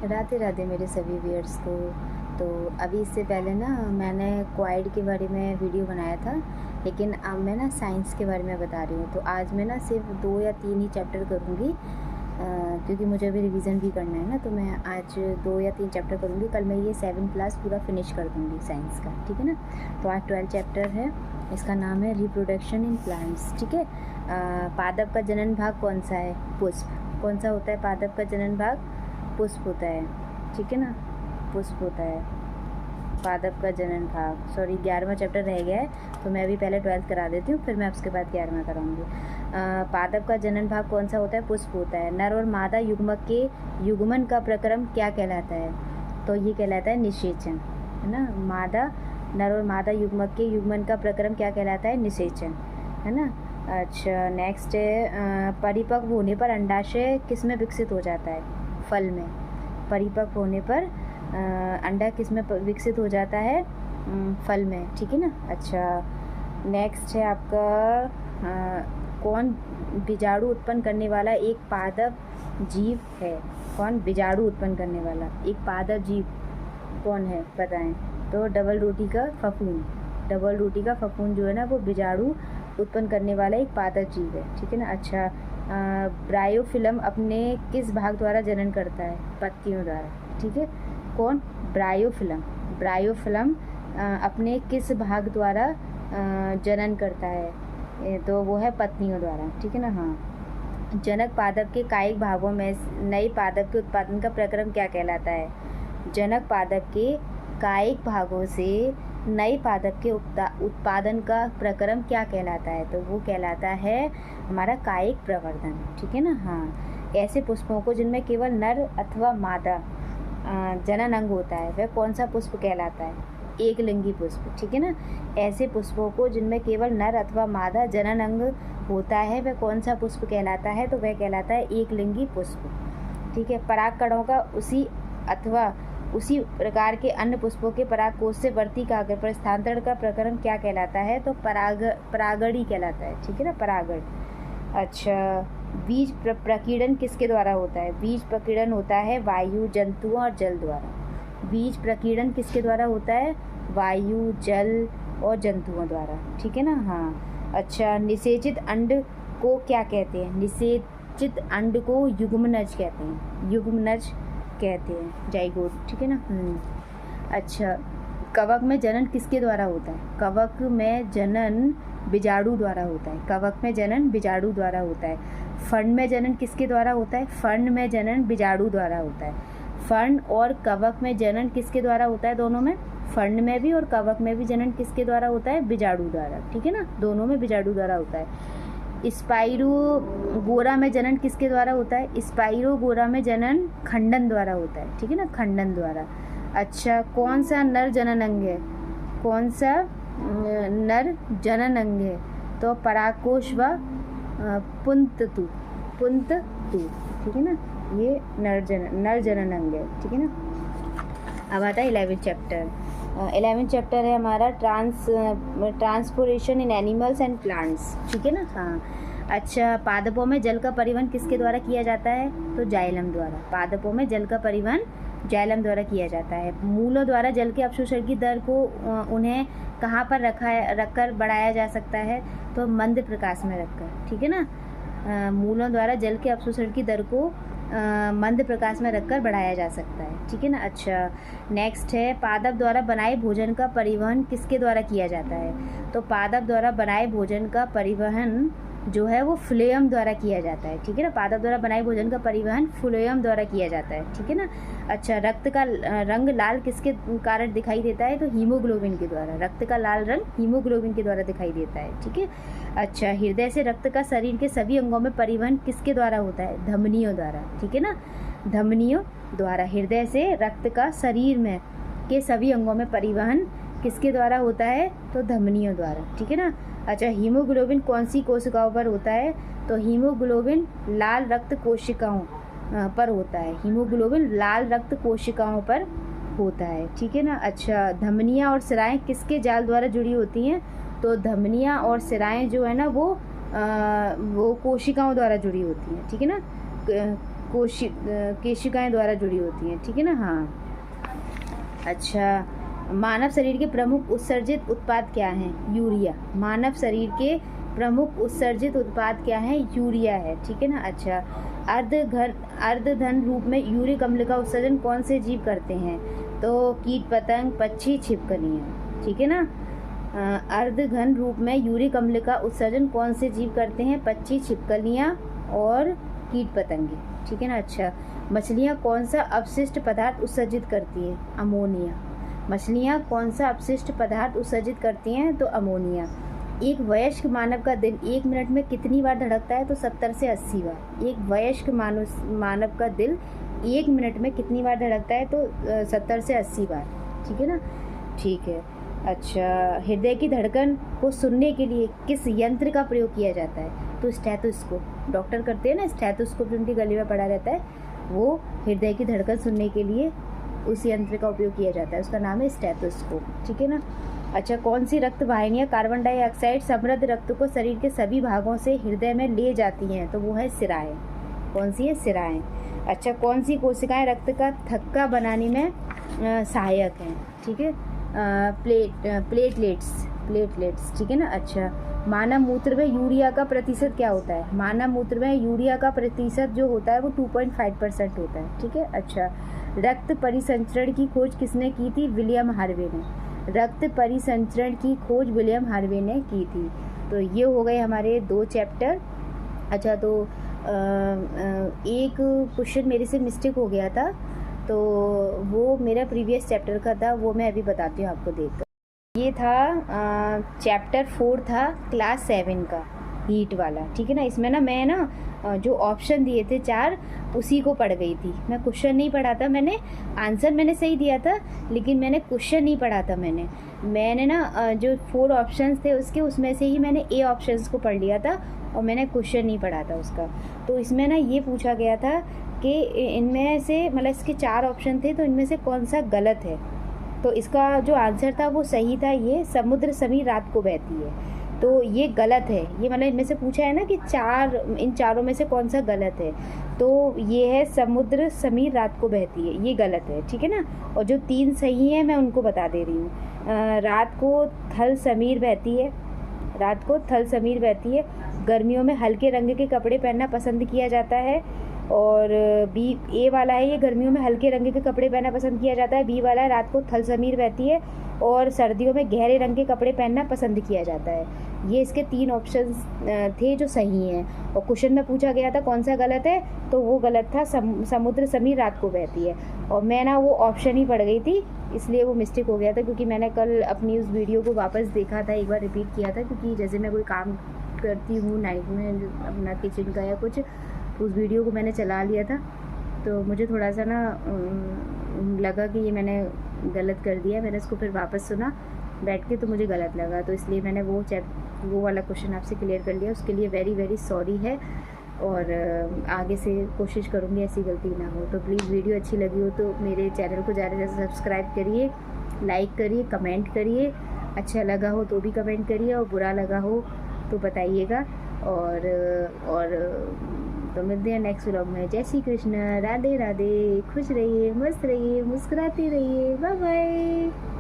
राधे राधे मेरे सभी व्यूअर्स को। तो अभी इससे पहले ना मैंने क्वाइड के बारे में वीडियो बनाया था, लेकिन अब मैं ना साइंस के बारे में बता रही हूँ। तो आज मैं ना सिर्फ 2 या 3 ही चैप्टर करूँगी, क्योंकि मुझे अभी रिवीजन भी करना है ना। तो मैं आज 2 या 3 चैप्टर करूँगी। कल मैं ये 7 क्लास पूरा फिनिश कर दूँगी साइंस का, ठीक है ना। तो आज 12 चैप्टर है, इसका नाम है रिप्रोडक्शन इन प्लांट्स, ठीक है। पादप का जनन भाग कौन सा है? पुष्प। कौन सा होता है पादप का जनन भाग? पुष्प होता है, ठीक है ना, पुष्प होता है पादप का जनन भाग। सॉरी, 11वां चैप्टर रह गया है, तो मैं अभी पहले 12th करा देती हूँ, फिर मैं उसके बाद 11वां कराऊंगी। पादप का जनन भाग कौन सा होता है? पुष्प होता है। नर और मादा युग्मक के युग्मन का प्रक्रम क्या कहलाता है? तो ये कहलाता है निषेचन, है ना। मादा, नर और मादा युग्मक के युग्मन का प्रक्रम क्या कहलाता है? निषेचन, है ना। अच्छा, नेक्स्ट है परिपक्व होने पर अंडाशय किस में विकसित हो जाता है? फल में। परिपक्व होने पर अंडा किस में विकसित हो जाता है? फल में, ठीक है ना। अच्छा, नेक्स्ट है आपका कौन बीजाणु उत्पन्न करने वाला एक पादप जीव है? कौन बीजाणु उत्पन्न करने वाला एक पादप जीव कौन है, बताएं। तो डबल रोटी का फफूंद। डबल रोटी का फफूंद जो है ना, वो बीजाणु उत्पन्न करने वाला एक पादप जीव है, ठीक है ना। अच्छा, ब्रायोफिलम अपने किस भाग द्वारा जनन करता है? पत्तियों द्वारा, ठीक है। कौन? ब्रायोफिलम। ब्रायोफिलम अपने किस भाग द्वारा जनन करता है? तो वो है पत्तियों द्वारा, ठीक है ना। हाँ, जनक पादप के कायिक भागों में नए पादप के उत्पादन का प्रक्रम क्या कहलाता है? जनक पादप के कायिक भागों से नए पादप के उत्पादन का प्रक्रम क्या कहलाता है? तो वो कहलाता है हमारा कायिक प्रवर्धन, ठीक है ना। हाँ, ऐसे पुष्पों को जिनमें केवल नर अथवा मादा जनन अंग होता है, वह कौन सा पुष्प कहलाता है? एक लिंगी पुष्प, ठीक है ना। ऐसे पुष्पों को जिनमें केवल नर अथवा मादा जनन अंग होता है, वह कौन सा पुष्प कहलाता है? तो वह कहलाता है एक लिंगी पुष्प, ठीक है। पराग कणों का उसी प्रकार के अन्य पुष्पों के परागकोश से वर्ती काग्र पर स्थानांतरण का प्रक्रम क्या कहलाता है? तो परागण कहलाता है, ठीक है ना, परागण। अच्छा, बीज प्रकीर्णन किसके द्वारा होता है? बीज प्रकीर्णन होता है वायु, जंतुओं और जल द्वारा। बीज प्रकीर्णन किसके द्वारा होता है? वायु, जल और जंतुओं द्वारा, ठीक है ना। हाँ, अच्छा, निषेचित अंड को क्या कहते हैं? निषेचित अंड को युग्मनज कहते हैं, युग्मनज कहते हैं, जाइगोट, ठीक है ना। अच्छा, कवक में जनन किसके द्वारा होता है? कवक में जनन बीजाणु द्वारा होता है। कवक में जनन बीजाणु द्वारा होता है। फर्न में जनन किसके द्वारा होता है? फर्न में जनन बीजाणु द्वारा होता है। फर्न और कवक में जनन किसके द्वारा होता है? दोनों में, फर्न में भी और कवक में भी जनन किसके द्वारा होता है? बीजाणु द्वारा, ठीक है ना, दोनों में बीजाणु द्वारा होता है। स्पाइरोगोरा में जनन किसके द्वारा होता है? स्पाइरोगोरा में जनन खंडन द्वारा होता है, ठीक है ना, खंडन द्वारा। अच्छा, कौन सा नर जनन अंग है? कौन सा नर जनन अंग है? तो परागकोश व पुंततु, ठीक है ना, ये नर जनन अंग है, ठीक है ना। अब आता है 11th चैप्टर। 11th चैप्टर है हमारा transportation in animals and plants, ठीक है ना। हाँ, अच्छा, पादपों में जल का परिवहन किसके द्वारा किया जाता है? तो जाइलम द्वारा। पादपों में जल का परिवहन जाइलम द्वारा किया जाता है। मूलों द्वारा जल के अवशोषण की दर को उन्हें कहाँ पर रखकर बढ़ाया जा सकता है? तो मंद प्रकाश में रखकर, ठीक है ना। मूलों द्वारा जल के अवशोषण की दर को मंद प्रकाश में रखकर बढ़ाया जा सकता है, ठीक है ना। अच्छा, नेक्स्ट है पादप द्वारा बनाए भोजन का परिवहन किसके द्वारा किया जाता है? तो पादप द्वारा बनाए भोजन का परिवहन जो है वो फ्लोएम द्वारा किया जाता है, ठीक है ना। पादप द्वारा बनाए भोजन का परिवहन फ्लोएम द्वारा किया जाता है, ठीक है ना। अच्छा, रक्त का रंग लाल किसके कारण दिखाई देता है? तो हीमोग्लोबिन के द्वारा। रक्त का लाल रंग हीमोग्लोबिन के द्वारा दिखाई देता है, ठीक है। अच्छा, हृदय से रक्त का शरीर के सभी अंगों में परिवहन किसके द्वारा होता है? धमनियों द्वारा, ठीक है ना, धमनियों द्वारा। हृदय से रक्त का शरीर में के सभी अंगों में परिवहन किसके द्वारा होता है? तो धमनियों द्वारा, ठीक है ना। अच्छा, हीमोग्लोबिन कौन सी कोशिकाओं पर होता है? तो हीमोग्लोबिन लाल रक्त कोशिकाओं पर होता है। हीमोग्लोबिन लाल रक्त कोशिकाओं पर होता है, ठीक है ना। अच्छा, धमनियाँ और सिराएं किसके जाल द्वारा जुड़ी होती हैं? तो धमनियाँ और सिराएं जो है ना वो कोशिकाओं द्वारा जुड़ी होती हैं, ठीक है ना। केशिकाएं द्वारा जुड़ी होती हैं, ठीक है ना। हाँ, अच्छा, मानव शरीर के प्रमुख उत्सर्जित उत्पाद क्या हैं? यूरिया। मानव शरीर के प्रमुख उत्सर्जित उत्पाद क्या है? यूरिया है, ठीक है ना। अच्छा, अर्धघन रूप में यूरिक अम्ल का उत्सर्जन कौन से जीव करते हैं? तो कीट पतंग, पक्षी, छिपकलियाँ, ठीक है ना। अर्धघन रूप में यूरिक अम्ल का उत्सर्जन कौन से जीव करते हैं? पक्षी, छिपकलियाँ और कीट पतंगे, ठीक है ना। अच्छा, मछलियाँ कौन सा अपशिष्ट पदार्थ उत्सर्जित करती हैं? अमोनिया। मछलियाँ कौन सा अपशिष्ट पदार्थ उत्सर्जित करती हैं? तो अमोनिया। एक वयस्क मानव का दिल 1 मिनट में कितनी बार धड़कता है? तो 70 से 80 बार। एक वयस्क मानव का दिल 1 मिनट में कितनी बार धड़कता है? तो 70 से 80 बार, ठीक है ना। ठीक है। अच्छा, हृदय की धड़कन को सुनने के लिए किस यंत्र का प्रयोग किया जाता है? तो स्टेथोस्कोप। डॉक्टर करते हैं ना, स्टेथोस्कोप जो उनकी गले में पड़ा रहता है, वो हृदय की धड़कन सुनने के लिए उस यंत्र का उपयोग किया जाता है, उसका नाम है स्टेथोस्कोप, ठीक है ना। अच्छा, कौन सी रक्त वाहिनियाँ कार्बन डाइऑक्साइड समृद्ध रक्त को शरीर के सभी भागों से हृदय में ले जाती हैं? तो वो है सिराएँ। कौन सी है? सिराएँ। अच्छा, कौन सी कोशिकाएं रक्त का थक्का बनाने में सहायक हैं? ठीक है, प्लेटलेट्स, ठीक है ना। अच्छा, मानव मूत्र में यूरिया का प्रतिशत क्या होता है? मानव मूत्र में यूरिया का प्रतिशत जो होता है वो 2.5% होता है, ठीक है। अच्छा, रक्त परिसंचरण की खोज किसने की थी? विलियम हार्वे ने। रक्त परिसंचरण की खोज विलियम हार्वे ने की थी। तो ये हो गए हमारे 2 चैप्टर। अच्छा, तो एक क्वेश्चन मेरे से मिस्टेक हो गया था, तो वो मेरा प्रीवियस चैप्टर का था, वो मैं अभी बताती हूँ आपको देखकर। ये था चैप्टर 4 था क्लास 7 का, हीट वाला, ठीक है ना। इसमें ना मैं ना जो ऑप्शन दिए थे 4 उसी को पढ़ गई थी, मैं क्वेश्चन नहीं पढ़ा था। मैंने आंसर मैंने सही दिया था, लेकिन मैंने क्वेश्चन नहीं पढ़ा था। मैंने ना जो 4 ऑप्शंस थे उसके, उसमें से ही मैंने ए ऑप्शंस को पढ़ लिया था और मैंने क्वेश्चन नहीं पढ़ा था उसका। तो इसमें ना ये पूछा गया था कि इनमें से, मतलब इसके 4 ऑप्शन थे, तो इनमें से कौन सा गलत है? तो इसका जो आंसर था वो सही था, ये समुद्र समीर रात को बहती है। तो ये गलत है, ये मतलब इनमें से पूछा है ना कि इन चारों में से कौन सा गलत है, तो ये है समुद्र समीर रात को बहती है, ये गलत है, ठीक है ना। और जो 3 सही हैं मैं उनको बता दे रही हूँ। रात को थल समीर बहती है, रात को थल समीर बहती है। गर्मियों में हल्के रंग के कपड़े पहनना पसंद किया जाता है। और बी, ए वाला है ये, गर्मियों में हल्के रंग के कपड़े पहनना पसंद किया जाता है। बी वाला है, रात को थल समीर बहती है और सर्दियों में गहरे रंग के कपड़े पहनना पसंद किया जाता है। ये इसके 3 ऑप्शंस थे जो सही हैं। और क्वेश्चन में पूछा गया था कौन सा गलत है, तो वो गलत था, समुद्र समीर रात को बहती है। और मैं ना वो ऑप्शन ही पढ़ गई थी, इसलिए वो मिस्टेक हो गया था, क्योंकि मैंने कल अपनी उस वीडियो को वापस देखा था, एक बार रिपीट किया था, क्योंकि जैसे मैं कोई काम करती हूँ नाइट में अपना किचन का या कुछ, उस वीडियो को मैंने चला लिया था, तो मुझे थोड़ा सा ना लगा कि ये मैंने गलत कर दिया। मैंने उसको फिर वापस सुना बैठ के, तो मुझे गलत लगा, तो इसलिए मैंने वो वाला क्वेश्चन आपसे क्लियर कर लिया। उसके लिए वेरी वेरी सॉरी है, और आगे से कोशिश करूँगी ऐसी गलती ना हो। तो प्लीज़ वीडियो अच्छी लगी हो तो मेरे चैनल को ज़्यादा से ज़्यादा सब्सक्राइब करिए, लाइक करिए, कमेंट करिए। अच्छा लगा हो तो भी कमेंट करिए, और बुरा लगा हो तो बताइएगा। और तो मिलते हैं नेक्स्ट व्लॉग में। जय श्री कृष्ण, राधे राधे, खुश रहिए, मस्त रहिए, मुस्कुराते रहिए, बाय बाय।